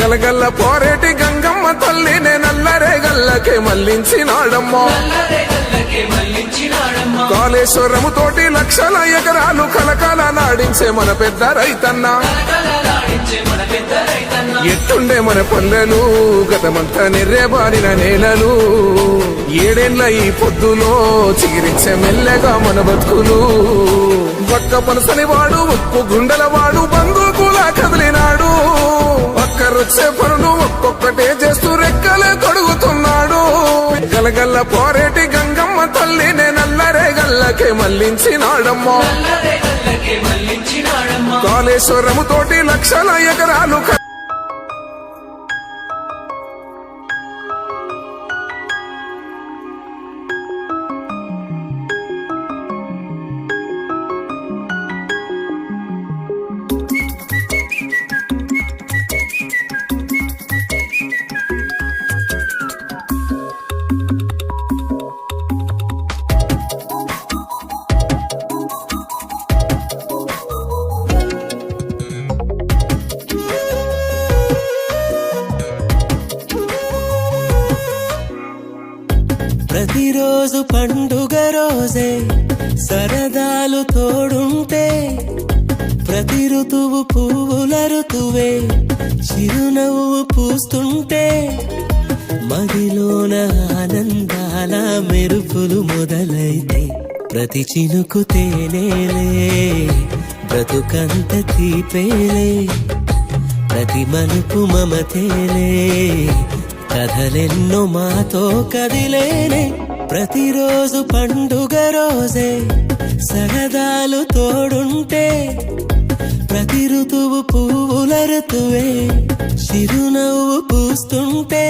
గలగల్ల పోరేటి గంగమ్మ తల్లినే నల్లరే గల్లకే మళ్లించినాడమ్మా కాళేశ్వరము తోటి లక్షల ఎకరాలు కలకాల నాడించే మన పెద్ద రైతన్న ఎట్టుండే మన పల్లెలు గతమంతా నిర్రేబారిన నేలలు ఏడేళ్ల ఈ పొద్దులో చిగిరించే మెల్లగా మన బతుకులు పక్క పలసని వాడు ఉప్పు గుండెల వాడు బంధుకులా కదిలినాడు పక్కరొచ్చే పనులు ఒక్కొక్కటే చేస్తూ రెక్కలే తొడుగుతున్నాడు గలగల్ల పోరేటి గంగమ్మ తల్లినే నల్లరే గల్లకే మళ్లించినాడమ్మా కాళేశ్వరము తోటి లక్షల ఎకరాలు ప్రతిరోజు పండుగ రోజే సరదాలు తోడుంటే ప్రతి ఋతువు పువ్వుల ఋతువే చిరునవ్వు పూస్తుంటే మదిలోన ఆనందాల మెరుపులు మొదలైతే ప్రతి చినుకు తేనేలే బ్రతుకంత తీపేలే ప్రతి మలుపు మమతేలే కథలెన్నో మాతో కదిలేనే ప్రతిరోజు పండుగ రోజే సరదాలు తోడుంటే ప్రతి ఋతువు పువ్వుల ఋతువే చిరునవ్వు పూస్తుంటే